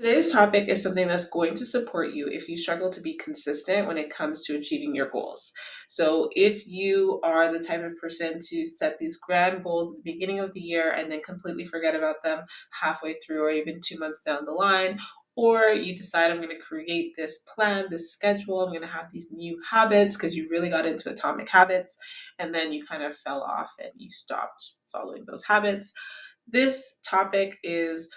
Today's topic is something that's going to support you if you struggle to be consistent when it comes to achieving your goals. So, if you are the type of person to set these grand goals at the beginning of the year and then completely forget about them halfway through or even 2 months down the line, or you decide I'm going to create this plan, this schedule, I'm going to have these new habits because you really got into atomic habits and then you kind of fell off and you stopped following those habits, this topic is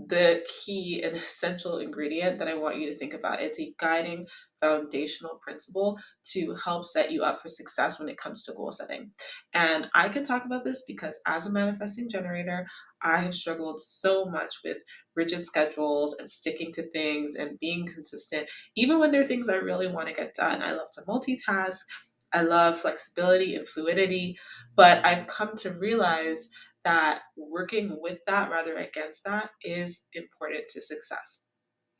the key and essential ingredient that I want you to think about. It's a guiding foundational principle to help set you up for success when it comes to goal setting. And I can talk about this because as a manifesting generator, I have struggled so much with rigid schedules and sticking to things and being consistent, even when there are things I really want to get done. I love to multitask. I love flexibility and fluidity, but I've come to realize that working with that rather against that is important to success.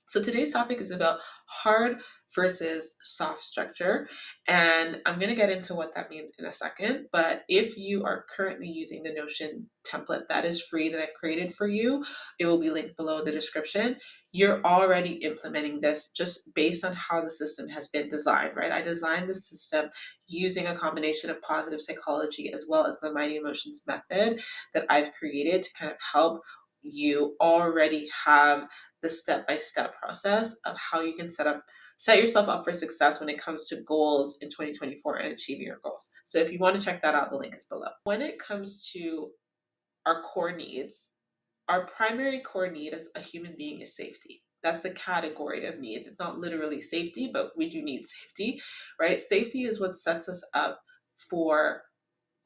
So today's topic is about hard versus soft structure. And I'm going to get into what that means in a second. But if you are currently using the Notion template that is free that I've created for you, it will be linked below in the description. You're already implementing this just based on how the system has been designed, right? I designed the system using a combination of positive psychology as well as the Mighty Emotions method that I've created to kind of help you already have the step-by-step process of how you can set yourself up for success when it comes to goals in 2024 and achieving your goals. So if you want to check that out, the link is below. When it comes to our core needs, our primary core need as a human being is safety. That's the category of needs. It's not literally safety, but we do need safety, right? Safety is what sets us up for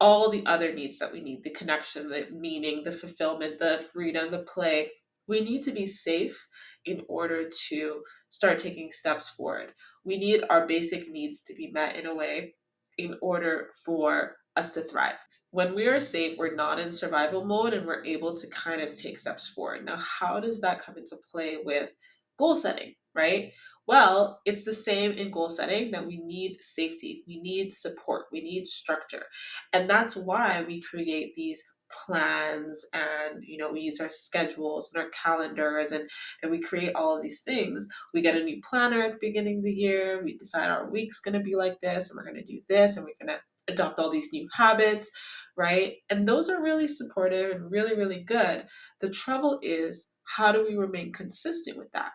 all the other needs that we need, the connection, the meaning, the fulfillment, the freedom, the play. We need to be safe in order to start taking steps forward. We need our basic needs to be met in a way in order for us to thrive. When we are safe, we're not in survival mode and we're able to kind of take steps forward. Now, how does that come into play with goal setting, right? Well, it's the same in goal setting that we need safety, we need support, we need structure. And that's why we create these plans and we use our schedules and our calendars and we create all of these things. We get a new planner at the beginning of the year, we decide our week's going to be like this and we're going to do this and we're going to adopt all these new habits, right? And those are really supportive and really, really good. The trouble is, how do we remain consistent with that?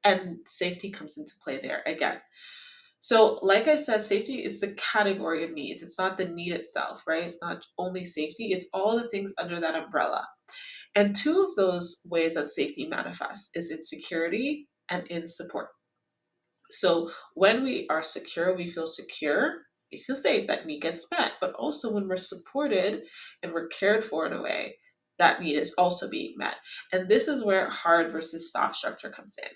And safety comes into play there again. So, like I said, safety is the category of needs. It's not the need itself, right? It's not only safety, it's all the things under that umbrella. And two of those ways that safety manifests is in security and in support. So when we are secure, we feel safe, that need gets met. But also when we're supported and we're cared for in a way, that need is also being met. And this is where hard versus soft structure comes in.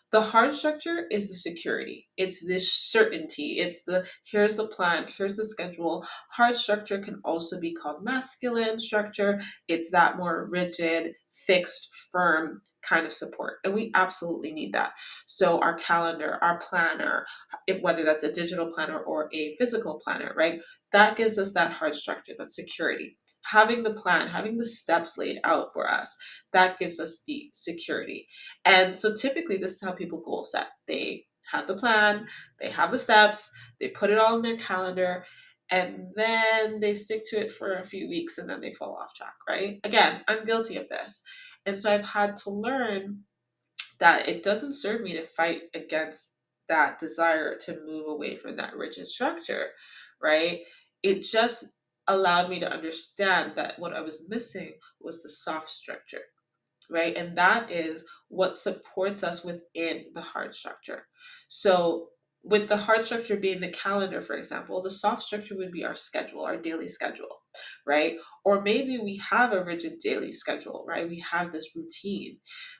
The hard structure is the security. It's this certainty. It's the here's the plan, here's the schedule. Hard structure can also be called masculine structure. It's that more rigid, fixed, firm kind of support. And we absolutely need that. So our calendar, our planner, if whether that's a digital planner or a physical planner, right? That gives us that hard structure, that security. Having the plan, having the steps laid out for us, that gives us the security. And so typically this is how people goal set. They have the plan, they have the steps, they put it all in their calendar, and then they stick to it for a few weeks and then they fall off track, right? Again, I'm guilty of this. And so I've had to learn that it doesn't serve me to fight against that desire to move away from that rigid structure, right? It just allowed me to understand that what I was missing was the soft structure, right? And that is what supports us within the hard structure. So, with the hard structure being the calendar, for example, the soft structure would be our schedule, our daily schedule, right? Or maybe we have a rigid daily schedule, right? We have this routine,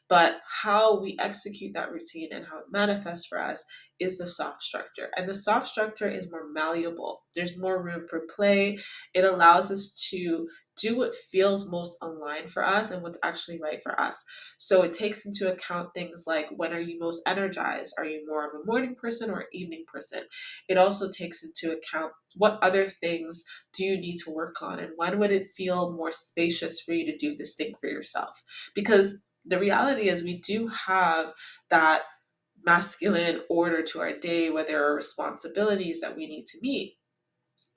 but how we execute that routine and how it manifests for us is the soft structure. And the soft structure is more malleable, there's more room for play. It allows us to do what feels most aligned for us and what's actually right for us. So it takes into account things like, when are you most energized? Are you more of a morning person or an evening person? It also takes into account what other things do you need to work on and when would it feel more spacious for you to do this thing for yourself? Because the reality is we do have that masculine order to our day where there are responsibilities that we need to meet.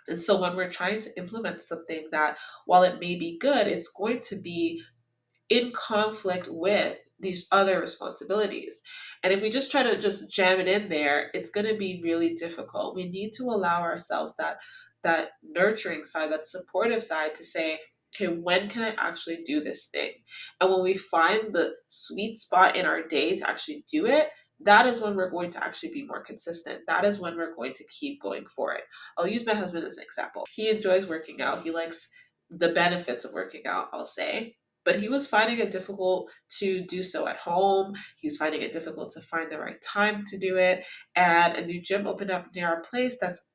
And so when we're trying to implement something that, while it may be good, it's going to be in conflict with these other responsibilities. And if we just try to just jam it in there, it's going to be really difficult. We need to allow ourselves that nurturing side, that supportive side to say, okay, when can I actually do this thing? And when we find the sweet spot in our day to actually do it, that is when we're going to actually be more consistent. That is when we're going to keep going for it. I'll use my husband as an example. He enjoys working out. He likes the benefits of working out, I'll say, but he was finding it difficult to do so at home. He was finding it difficult to find the right time to do it. And a new gym opened up near our place that's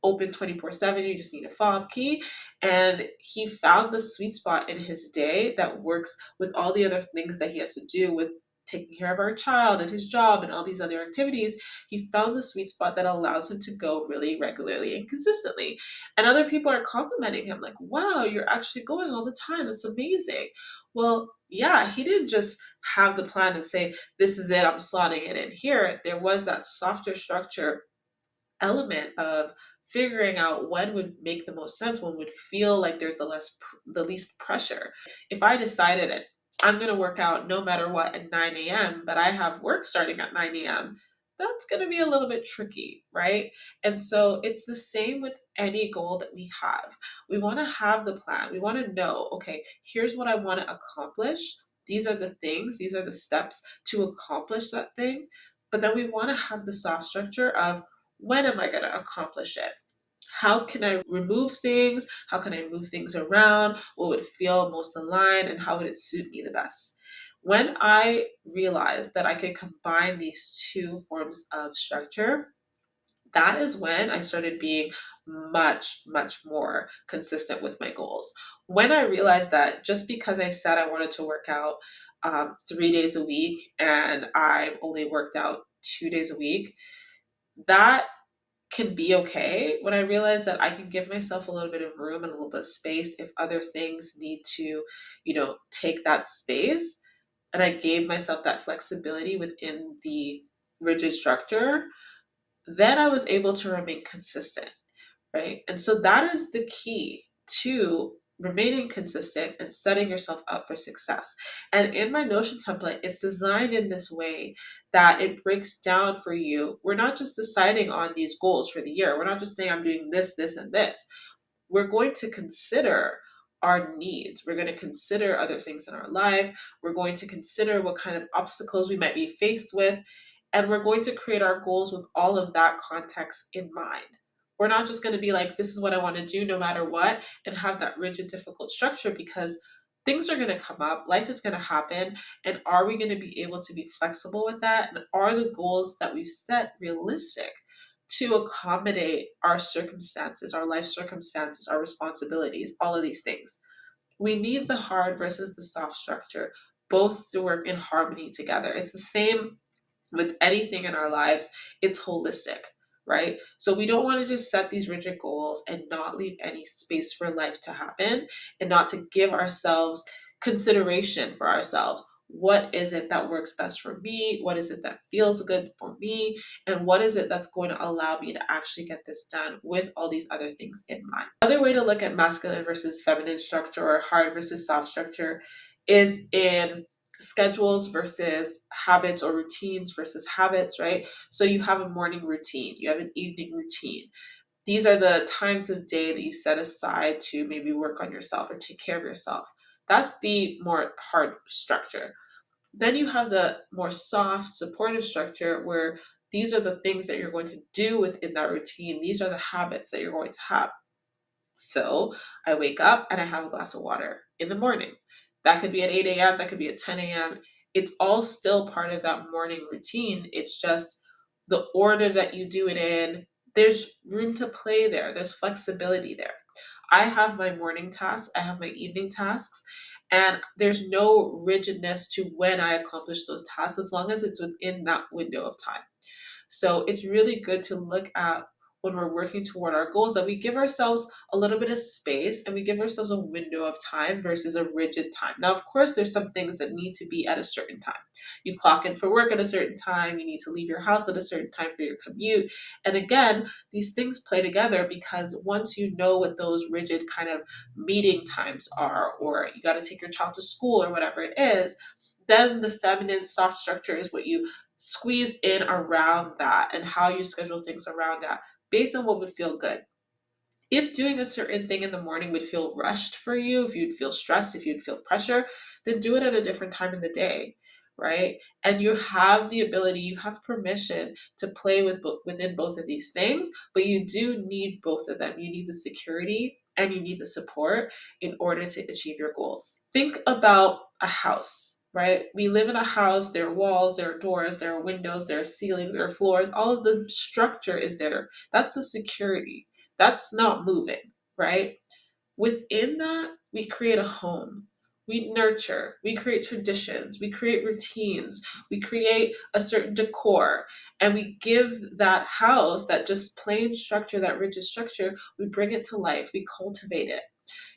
open 24/7. You just need a fob key. And he found the sweet spot in his day that works with all the other things that he has to do with taking care of our child and his job and all these other activities. He found the sweet spot that allows him to go really regularly and consistently. And other people are complimenting him, like, wow, you're actually going all the time. That's amazing. Well, yeah, he didn't just have the plan and say, this is it, I'm slotting it in here. There was that softer structure element of figuring out when would make the most sense, when would feel like there's the least pressure. If I decided it, I'm going to work out no matter what at 9 a.m., but I have work starting at 9 a.m., that's going to be a little bit tricky, right? And so it's the same with any goal that we have. We want to have the plan. We want to know, okay, here's what I want to accomplish. These are the things, these are the steps to accomplish that thing. But then we want to have the soft structure of, when am I going to accomplish it? How can I remove things? How can I move things around? What would feel most aligned and how would it suit me the best? When I realized that I could combine these two forms of structure, that is when I started being much, much more consistent with my goals. When I realized that just because I said I wanted to work out 3 days a week and I've only worked out 2 days a week, that can be okay. When I realize that I can give myself a little bit of room and a little bit of space if other things need to, take that space. And I gave myself that flexibility within the rigid structure, then I was able to remain consistent, right? And so that is the key to remaining consistent and setting yourself up for success. And in my Notion template, it's designed in this way that it breaks down for you. We're not just deciding on these goals for the year. We're not just saying I'm doing this, this, and this. We're going to consider our needs. We're going to consider other things in our life. We're going to consider what kind of obstacles we might be faced with. And we're going to create our goals with all of that context in mind. We're not just going to be like, this is what I want to do no matter what, and have that rigid, difficult structure, because things are going to come up, life is going to happen. And are we going to be able to be flexible with that? And are the goals that we've set realistic to accommodate our circumstances, our life circumstances, our responsibilities, all of these things? We need the hard versus the soft structure, both to work in harmony together. It's the same with anything in our lives, it's holistic, right? So we don't want to just set these rigid goals and not leave any space for life to happen and not to give ourselves consideration for ourselves. What is it that works best for me? What is it that feels good for me? And what is it that's going to allow me to actually get this done with all these other things in mind? Another way to look at masculine versus feminine structure, or hard versus soft structure, is in schedules versus habits, or routines versus habits, right? So you have a morning routine, you have an evening routine. These are the times of day that you set aside to maybe work on yourself or take care of yourself. That's the more hard structure. Then you have the more soft, supportive structure where these are the things that you're going to do within that routine. These are the habits that you're going to have. So I wake up and I have a glass of water in the morning. That could be at 8 a.m., that could be at 10 a.m. It's all still part of that morning routine. It's just the order that you do it in. There's room to play there, there's flexibility there. I have my morning tasks, I have my evening tasks, and there's no rigidness to when I accomplish those tasks as long as it's within that window of time. So it's really good to look at when we're working toward our goals, that we give ourselves a little bit of space and we give ourselves a window of time versus a rigid time. Now, of course, there's some things that need to be at a certain time. You clock in for work at a certain time, you need to leave your house at a certain time for your commute. And again, these things play together because once you know what those rigid kind of meeting times are, or you got to take your child to school or whatever it is, then the feminine soft structure is what you squeeze in around that and how you schedule things around that based on what would feel good. If doing a certain thing in the morning would feel rushed for you, if you'd feel stressed, if you'd feel pressure, then do it at a different time in the day, right? And you have the ability, you have permission to play with within both of these things, but you do need both of them. You need the security and you need the support in order to achieve your goals. Think about a house, right? We live in a house, there are walls, there are doors, there are windows, there are ceilings, there are floors, all of the structure is there. That's the security. That's not moving, right? Within that, we create a home. We nurture, we create traditions, we create routines, we create a certain decor, and we give that house, that just plain structure, that rigid structure, we bring it to life, we cultivate it.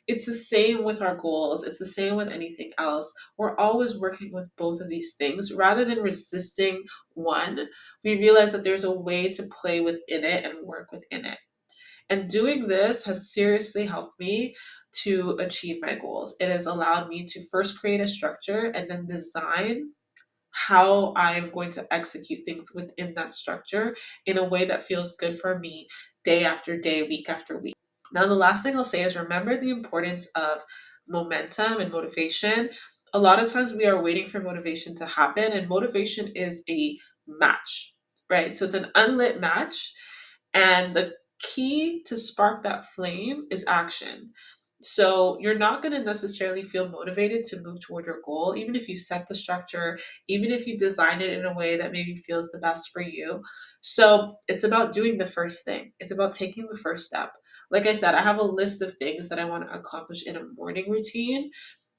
It's the same with our goals, it's the same with anything else. We're always working with both of these things. Rather than resisting one, we realize that there's a way to play within it and work within it. And doing this has seriously helped me to achieve my goals. It has allowed me to first create a structure and then design how I'm going to execute things within that structure in a way that feels good for me day after day, week after week. Now, the last thing I'll say is remember the importance of momentum and motivation. A lot of times we are waiting for motivation to happen, and motivation is a match, right? So it's an unlit match, and the key to spark that flame is action. So you're not going to necessarily feel motivated to move toward your goal, even if you set the structure, even if you design it in a way that maybe feels the best for you. So it's about doing the first thing. It's about taking the first step. Like I said, I have a list of things that I want to accomplish in a morning routine.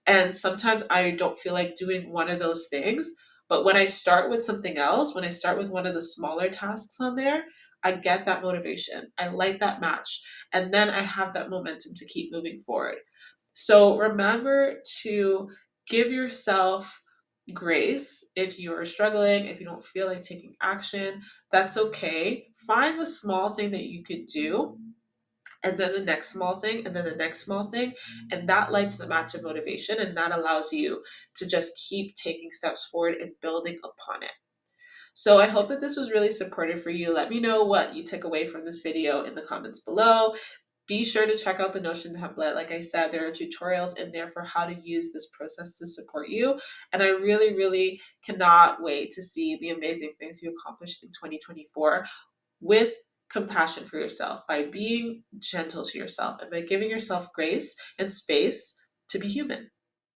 And sometimes I don't feel like doing one of those things. But when I start with something else, when I start with one of the smaller tasks on there, I get that motivation. I like that match. And then I have that momentum to keep moving forward. So remember to give yourself grace if you are struggling, if you don't feel like taking action. That's okay. Find the small thing that you could do, and then the next small thing, and then the next small thing. And that lights the match of motivation, and that allows you to just keep taking steps forward and building upon it. So I hope that this was really supportive for you. Let me know what you took away from this video in the comments below. Be sure to check out the Notion template. Like I said, there are tutorials in there for how to use this process to support you. And I really, really cannot wait to see the amazing things you accomplish in 2024 with compassion for yourself, by being gentle to yourself, and by giving yourself grace and space to be human.